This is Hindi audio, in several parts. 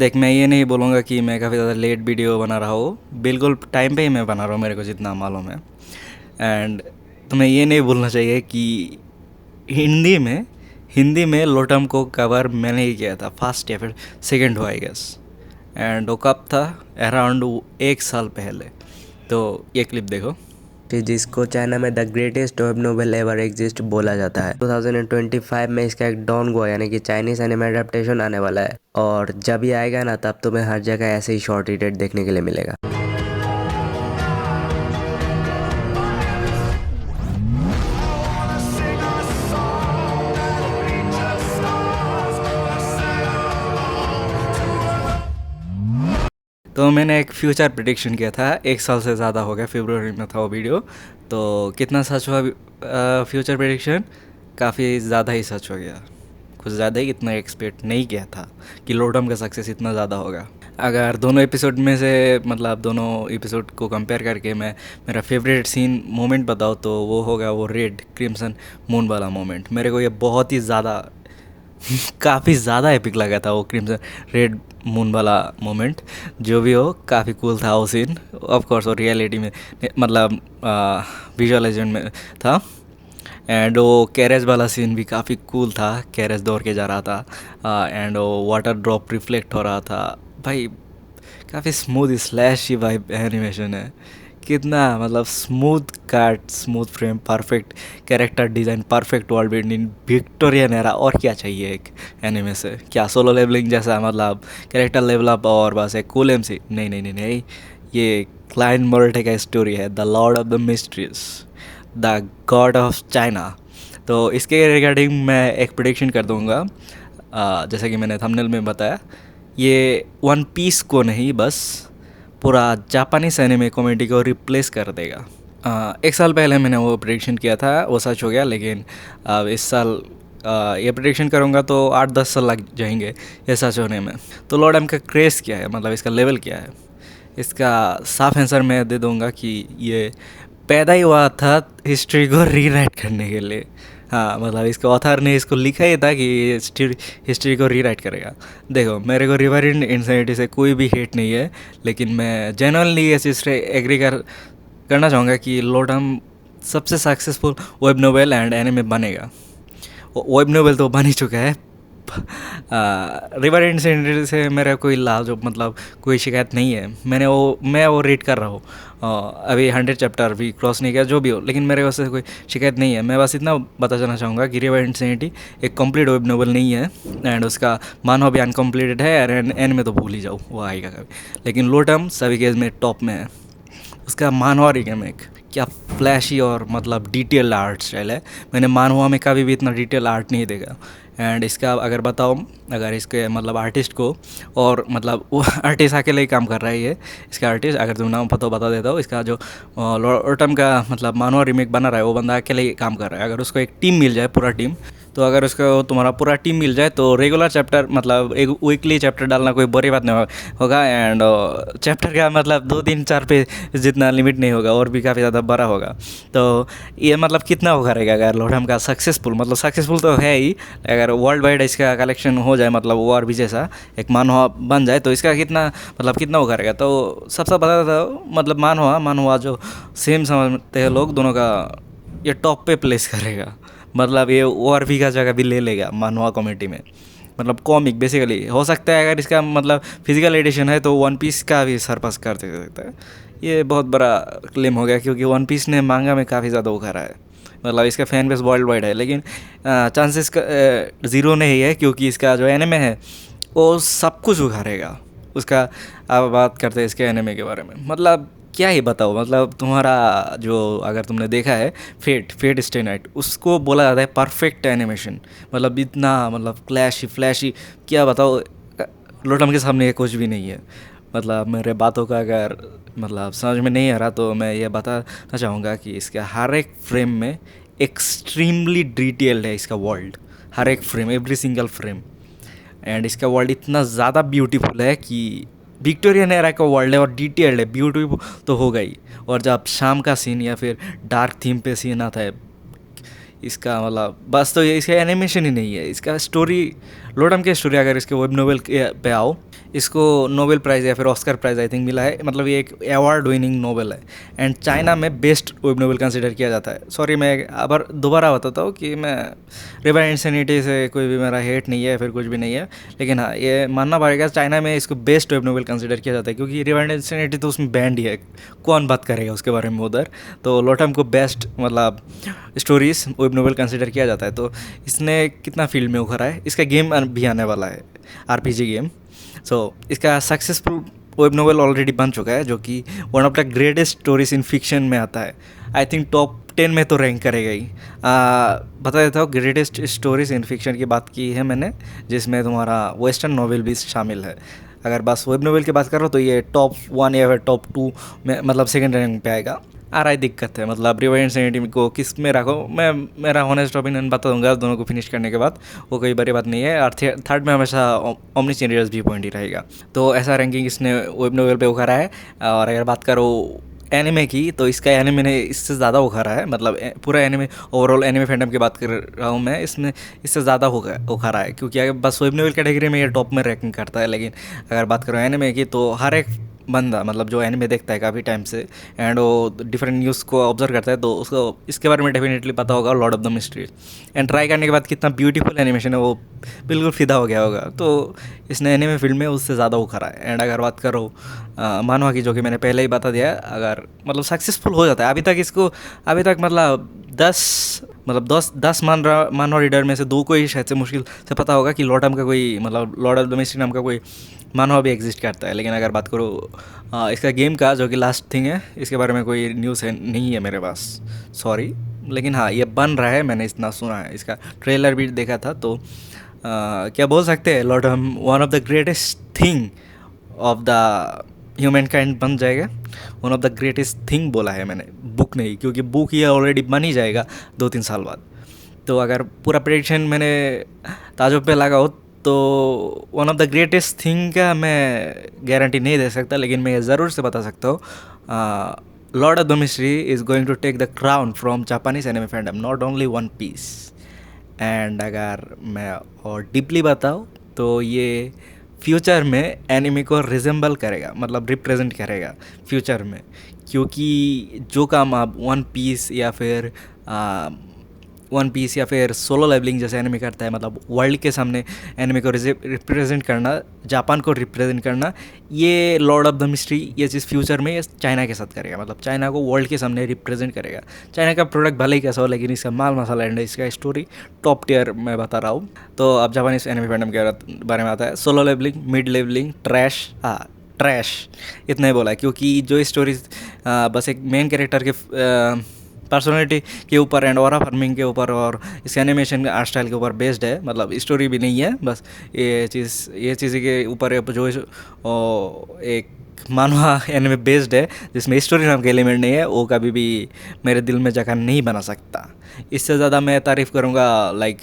देख, मैं ये नहीं बोलूँगा कि मैं काफ़ी ज़्यादा लेट वीडियो बना रहा हूँ, बिल्कुल टाइम पे ही मैं बना रहा हूँ, मेरे को जितना मालूम है। एंड तुम्हें ये नहीं भूलना चाहिए कि हिंदी में हिंदी में लोटम को कवर मैंने ही किया था, फर्स्ट या फिर सेकंड हुआ आई गेस। एंड वो कब था? अराउंड 1 साल पहले। तो ये क्लिप देखो। जिसको चाइना में the greatest web novel ever exist बोला जाता है। 2025 में इसका एक डॉन गो यानी कि चाइनीज एनिमे एडेप्टेशन आने वाला है, और जब ये आएगा ना तब तुम्हें हर जगह ऐसे ही शॉर्ट रीडेड देखने के लिए मिलेगा। तो मैंने एक फ्यूचर प्रिडिक्शन किया था, 1 साल से ज़्यादा हो गया, फरवरी में था वो वीडियो। तो कितना सच हुआ फ्यूचर प्रिडिक्शन? काफ़ी ज़्यादा ही सच हो गया, कुछ ज़्यादा ही। इतना एक्सपेक्ट नहीं किया था कि लोटम का सक्सेस इतना ज़्यादा होगा। अगर दोनों एपिसोड में से मतलब दोनों एपिसोड को कंपेयर करके मैं मेरा फेवरेट सीन मोमेंट बताऊँ तो वो होगा वो रेड क्रिम्सन मून वाला मोमेंट। मेरे को ये बहुत ही ज़्यादा काफ़ी ज़्यादा एपिक लगा था वो क्रिम्सन रेड मून वाला मोमेंट। जो भी हो, काफ़ी कूल था वो सीन। ऑफ कोर्स वो रियलिटी में मतलब विजुअलाइजेशन में था। एंड वो कैरेज वाला सीन भी काफ़ी कूल था, कैरेज दौड़ के जा रहा था एंड वो वाटर ड्रॉप रिफ्लेक्ट हो रहा था। भाई काफ़ी स्मूथ स्लैश वाइब एनिमेशन है, कितना मतलब smooth cut, smooth frame, perfect character design, perfect world building, Victorian era. और क्या चाहिए एक एनिमे से? क्या सोलो लेवलिंग जैसा मतलब कैरेक्टर लेवल अप और बस एक कूल एमसी? नहीं नहीं नहीं नहीं, ये क्लाइंट मोर्टे का स्टोरी है, the Lord of the mysteries, the God of China. तो इसके रिगार्डिंग मैं एक प्रिडिक्शन कर दूंगा। जैसा कि मैंने थंबनेल में बताया, ये वन पीस को नहीं, बस पूरा जापानीज एनिमे कॉमेडी को रिप्लेस कर देगा। 1 साल पहले मैंने वो प्रेडिक्शन किया था, वो सच हो गया। लेकिन अब इस साल ये प्रेडिक्शन करूँगा तो 8-10 साल लग जाएंगे ये सच होने में। तो लॉर्ड एम का क्रेज़ क्या है, मतलब इसका लेवल क्या है? इसका साफ आंसर मैं दे दूँगा कि ये पैदा ही हुआ था हिस्ट्री को रीराइट करने के लिए। हाँ, मतलब इसके ऑथर ने इसको लिखा ही था कि हिस्ट्री को रीराइट करेगा। देखो, मेरे को रिवर इन इंसानिटी से कोई भी हेट नहीं है, लेकिन मैं जेन्युइनली इस चीज़ से एग्री करना चाहूँगा कि लोटम सबसे successful web novel and anime बनेगा। वेब नोवेल तो बन ही चुका है। रिवर इंसिडेंट से मेरा कोई लाजो मतलब कोई शिकायत नहीं है। मैं वो रीड कर रहा हूँ, अभी 100 चैप्टर भी क्रॉस नहीं किया, जो भी हो, लेकिन मेरे वैसे कोई शिकायत नहीं है। मैं बस इतना बता देना चाहूँगा कि रिवर इंसिडेंट एक कंप्लीट वेब नोवेल नहीं है, एंड उसका मानव भी अनकम्प्लीटेड है, एंड एंड में तो भूल ही जाओ, वो आएगा कभी। लेकिन लोटम सभी केस में टॉप में है। उसका मानवा रीमेक क्या फ्लैशी और मतलब डिटेल आर्ट स्टाइल है। मैंने मानवा में कभी भी इतना डिटेल आर्ट नहीं देखा। एंड इसका अगर बताओ, अगर इसके मतलब आर्टिस्ट को, और मतलब वो आर्टिस्ट अकेले ही काम कर रहा है ये, इसका आर्टिस्ट अगर तुम नाम पता बता देता हो, इसका जो लोटम का मतलब मानवा रीमेक बना रहा है वो बंदा अकेले ही काम कर रहा है। अगर उसको एक टीम मिल जाए, पूरा टीम, तो अगर उसको तुम्हारा पूरा टीम मिल जाए तो रेगुलर चैप्टर मतलब एक वीकली चैप्टर डालना कोई बड़ी बात नहीं होगा। एंड चैप्टर का मतलब 2-3-4 पे जितना लिमिट नहीं होगा, और भी काफ़ी ज़्यादा बड़ा होगा। तो ये मतलब कितना वो करेगा अगर लोटम का सक्सेसफुल, मतलब सक्सेसफुल तो है ही, अगर वर्ल्ड वाइड इसका कलेक्शन हो जाए, मतलब वो और भी जैसा एक मानवा बन जाए, तो इसका कितना मतलब कितना वो करेगा। तो सबसे बता था मतलब मानवा जो सेम समझते हैं लोग दोनों का, ये टॉप पे प्लेस करेगा। मतलब ये और भी का जगह भी ले लेगा मानवा कॉमेडी में। मतलब कॉमिक बेसिकली हो सकता है, अगर इसका मतलब फिजिकल एडिशन है तो वन पीस का भी सरपास कर सकता है। ये बहुत बड़ा क्लेम हो गया, क्योंकि वन पीस ने मांगा में काफ़ी ज़्यादा उखाड़ा है, मतलब इसका फैन बेस वर्ल्ड वाइड है। लेकिन चांसेस का ज़ीरो नहीं है, क्योंकि इसका जो एनिमे है वो सब कुछ उखाड़ेगा उसका। अब बात करते हैं इसके एनिमे के बारे में, मतलब क्या ही बताओ। मतलब तुम्हारा जो, अगर तुमने देखा है फेट स्टे नाइट, उसको बोला जाता है परफेक्ट एनिमेशन। मतलब इतना मतलब फ्लैशी क्या बताओ, लोटम के सामने ये कुछ भी नहीं है। मतलब मेरे बातों का अगर मतलब समझ में नहीं आ रहा तो मैं ये बताना चाहूँगा कि इसका हर एक फ्रेम में एक्सट्रीमली डिटेल्ड है इसका वर्ल्ड, हर एक frame, every single frame. And इसका वर्ल्ड इतना ज़्यादा ब्यूटीफुल है कि विक्टोरियन एरा का वर्ल्ड है और डिटेल्ड है, ब्यूटीफुल तो होगा ही। और जब शाम का सीन या फिर डार्क थीम पे सीन आता है इसका, मतलब बस, तो ये इसका एनिमेशन ही नहीं है, इसका स्टोरी, लोटम की स्टोरी अगर इसके वेब नोवेल पे आओ, इसको नोबेल प्राइज़ या फिर ऑस्कर प्राइज़ आई थिंक मिला है, मतलब ये एक अवार्ड विनिंग नोवेल है एंड चाइना में बेस्ट वेब नोवेल कंसिडर किया जाता है। सॉरी, मैं अब दोबारा बताता हूँ कि मैं रिवर इंसैनिटी से कोई भी मेरा हेट नहीं है, फिर कुछ भी नहीं है, लेकिन हाँ ये मानना पड़ेगा चाइना में इसको बेस्ट वेब नोवेल कंसिडर किया जाता है, क्योंकि रिवर इंसैनिटी तो उसमें बैंड ही है, कौन बात करेगा उसके बारे में उधर। तो लोटम को बेस्ट मतलब स्टोरीज वेब नोवेल कंसिडर किया जाता है। तो इसने कितना फील्ड में उखरा है, इसका गेम भी आने वाला है, RPG गेम। सो इसका सक्सेसफुल वेब नोवेल ऑलरेडी बन चुका है, जो कि one of the greatest stories in fiction में आता है। आई थिंक टॉप 10 में तो रैंक करेगा ही। बता देता हूँ, ग्रेटेस्ट स्टोरीज इन फिक्शन की बात की है मैंने, जिसमें तुम्हारा वेस्टर्न नोवेल भी शामिल है। अगर बस वेब नोवेल की बात करो तो ये टॉप 1 या फिर टॉप 2 में, मतलब सेकंड रैंक पे आएगा। दिक्कत है, मतलब रिवर इंसैनिटी को किस में रखो, मैं मेरा ऑनेस्ट ओपिनियन बता दूंगा दोनों को फिनिश करने के बाद, वो कोई बड़ी बात नहीं है। और थर्ड में हमेशा ओमनीचियन व्यू पॉइंट ही रहेगा। तो ऐसा रैंकिंग इसने वेब नोवेल पे उखाड़ा है। और अगर बात करो एनिमे की, तो इसका एनिमे ने इससे ज़्यादा उखाड़ा है, मतलब पूरा एनिमे ओवरऑल एनिमे फैंडम की बात कर रहा हूँ मैं, इसमें इससे ज़्यादा उखाड़ा है, क्योंकि अगर बस वेब नोवेल कैटेगरी में ये टॉप में रैंकिंग करता है। लेकिन अगर बात करो एनिमे की, तो हर एक बंदा, मतलब जो एनिमे देखता है काफ़ी टाइम से एंड वो डिफरेंट न्यूज़ को ऑब्जर्व करता है, तो उसको इसके बारे में डेफिनेटली पता होगा Lord of the mystery. And try करने के बाद कितना ब्यूटीफुल एनिमेशन है, वो बिल्कुल फिदा हो गया होगा। तो इसने एनिमे फील्ड में उससे ज़्यादा उखरा है। एंड अगर बात करो मानवा की, जो कि मैंने पहले ही बता दिया, अगर मतलब सक्सेसफुल हो जाता है, अभी तक मतलब 10 मानवा रीडर में से 2 को ही शायद से मुश्किल से पता होगा कि लॉर्ड ऑफ द मिस्ट्री नाम का कोई मानवा भी एग्जिस्ट करता है। लेकिन अगर बात करो इसका गेम का, जो कि लास्ट थिंग है, इसके बारे में कोई न्यूज़ नहीं है मेरे पास, सॉरी। लेकिन हाँ, ये बन रहा है, मैंने इतना सुना है, इसका ट्रेलर भी देखा था। तो क्या बोल सकते हैं, Lord one of the greatest thing of the human kind बन जाएगा। One of the greatest thing बोला है मैंने, बुक नहीं, क्योंकि बुक ये ऑलरेडी बन ही जाएगा 2-3 साल बाद। तो अगर पूरा प्रेडिक्शन मैंने ताजुब पे लगा हो, तो one of the greatest thing का मैं गारंटी नहीं दे सकता, लेकिन मैं ये ज़रूर से बता सकता हूँ, Lord of the Mystery is going to take the crown from Japanese anime fandom, not only One Piece. And अगर मैं और डीपली बताऊँ, तो ये फ्यूचर में एनिमे को रिजेंबल करेगा, मतलब रिप्रेजेंट करेगा फ्यूचर में, क्योंकि जो काम आप वन पीस या फिर सोलो लेवलिंग जैसे एनिमे करता है, मतलब वर्ल्ड के सामने एनिमे को रिप्रेजेंट करना, जापान को रिप्रेजेंट करना, ये लॉर्ड ऑफ द मिस्ट्री ये चीज़ फ्यूचर में ये चाइना के साथ करेगा, मतलब चाइना को वर्ल्ड के सामने रिप्रेजेंट करेगा। चाइना का प्रोडक्ट भले ही कैसा हो, लेकिन इसका माल मसाला एंड इसका स्टोरी टॉप टियर मैं बता रहा हूँ। तो अब जापानीज एनिमे फैंडम के बारे में आता है, Solo Leveling, mid leveling, trash इतना ही बोला है, क्योंकि जो स्टोरीज बस एक मेन कैरेक्टर के पर्सनैलिटी के ऊपर एंड ऑरा फार्मिंग के ऊपर और इस एनिमेशन आर्ट स्टाइल के ऊपर बेस्ड है, मतलब स्टोरी भी नहीं है, बस ये चीज़ के ऊपर जो एक मानवा एनिमे बेस्ड है, जिसमें स्टोरी नाम का एलिमेंट नहीं है, वो कभी भी मेरे दिल में जगह नहीं बना सकता। इससे ज़्यादा मैं तारीफ़ करूँगा लाइक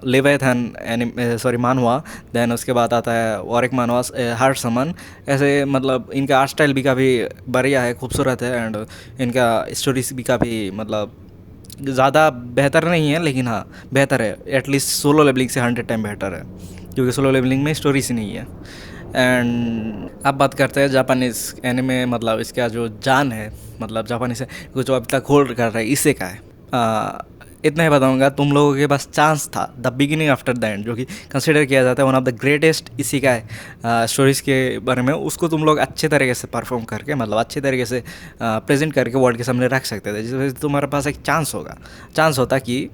लेवियाथन मानवा, देन उसके बाद आता है और एक मानवा हार्ट समन। ऐसे मतलब इनका आर्ट स्टाइल भी काफ़ी बढ़िया है, खूबसूरत है, एंड इनका स्टोरीज भी काफ़ी मतलब ज़्यादा बेहतर नहीं है, लेकिन हाँ बेहतर है, एटलीस्ट सोलो लेवलिंग से 100 टाइम बेहतर है, क्योंकि सोलो लेवलिंग में स्टोरीज नहीं है। एंड अब बात करते हैं जापानीज़ एनिमे, मतलब इसका जो जान है, मतलब जापानीज़ जो अभी तक होल्ड कर रहा है, इसे का है। इतना ही बताऊंगा, तुम लोगों के पास चांस था, the beginning after the end, जो कि कंसिडर किया जाता है वन ऑफ द ग्रेटेस्ट इसी का है स्टोरीज़ के बारे में, उसको तुम लोग अच्छे तरीके से परफॉर्म करके, मतलब अच्छे तरीके से प्रेजेंट करके वर्ल्ड के सामने रख सकते थे, जिस वजह से तुम्हारे पास एक चांस होता कि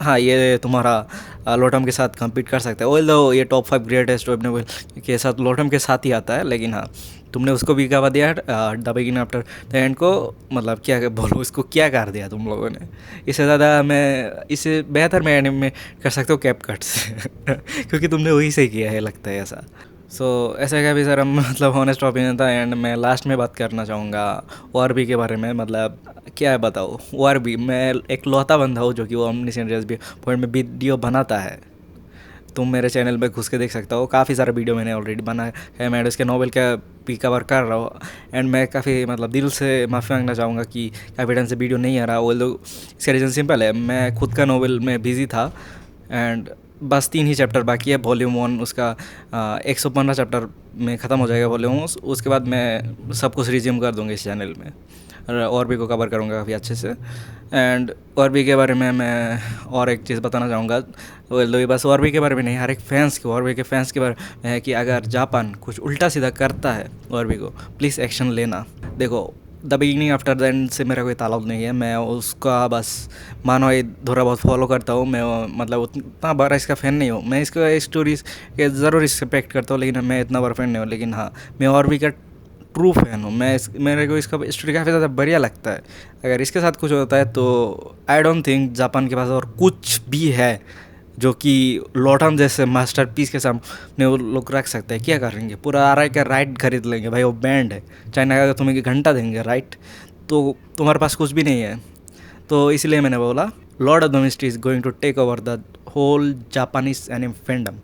हाँ ये तुम्हारा लोटम के साथ compete कर सकता है। ऑल्दो ये टॉप 5 ग्रेटेस्ट वेब नोवेल के साथ लोटम के साथ ही आता है, लेकिन हाँ तुमने उसको भी गवा दिया the beginning after the end को, मतलब क्या बोलो, इसको क्या कर दिया तुम लोगों ने। इससे ज़्यादा इससे बेहतर मैं एनिमे कर सकता हूँ कैप कट से क्योंकि तुमने वही से किया है, लगता है ऐसा। ऐसा क्या भी सर, मतलब ऑनेस्ट ओपिनियन था। एंड मैं लास्ट में बात करना चाहूँगा ORB के बारे में, मतलब क्या है बताओ, ORB मैं एक लौता बंदा हूँ जो कि वो ओमनीशिएंट रियलिटी पॉइंट में वीडियो बनाता है। तुम मेरे चैनल पे घुस के देख सकता हो, काफ़ी सारा वीडियो मैंने ऑलरेडी बनाया है, मैं उसके नॉवल का भी कवर कर रहा हूँ। एंड मैं काफ़ी मतलब दिल से माफ़ी मांगना चाहूँगा कि काफ़ी टाइम से वीडियो नहीं आ रहा, वो लोग इसका रीज़न सिंपल है, मैं खुद का नॉवल में बिज़ी था एंड बस 3 ही चैप्टर बाकी है। वॉल्यूम 1 उसका 115 चैप्टर में ख़त्म हो जाएगा वॉल्यूम 1। उसके बाद मैं सब कुछ रिज्यूम कर दूँगा इस चैनल में, और भी को कवर करूँगा काफ़ी अच्छे से। एंड और भी के बारे में मैं और एक चीज़ बताना चाहूँगा, बस और भी के बारे में नहीं, हर एक फैंस को, और भी के फैंस के बारे में है कि अगर जापान कुछ उल्टा सीधा करता है और भी को, प्लीज़ एक्शन लेना। देखो, the beginning after the end से मेरा कोई ताल्लुक नहीं है, मैं उसका बस मानो ये थोड़ा बहुत फॉलो करता हूँ। मैं मतलब उतना बड़ा इसका फ़ैन नहीं हूँ। मैं इसका स्टोरीज के ज़रूर रिस्पेक्ट करता हूँ, लेकिन मैं इतना बड़ा फ़ैन नहीं हूँ। लेकिन हाँ, मैं और भी का ट्रू फैन हूँ। मेरे को इसका स्टोरी काफ़ी ज़्यादा बढ़िया लगता है। अगर इसके साथ कुछ होता है तो आई डोंट थिंक जापान के पास और कुछ भी है जो कि लॉटन जैसे मास्टरपीस के सामने वो लोग रख सकते हैं। क्या करेंगे? पूरा आरआई का राइट खरीद लेंगे भाई, वो बैंड है। चाइना का अगर तुम्हें घंटा देंगे राइट, तो तुम्हारे पास कुछ भी नहीं है। तो इसलिए मैंने बोला Lord of the Mystery is going to take over the whole Japanese anime fandom.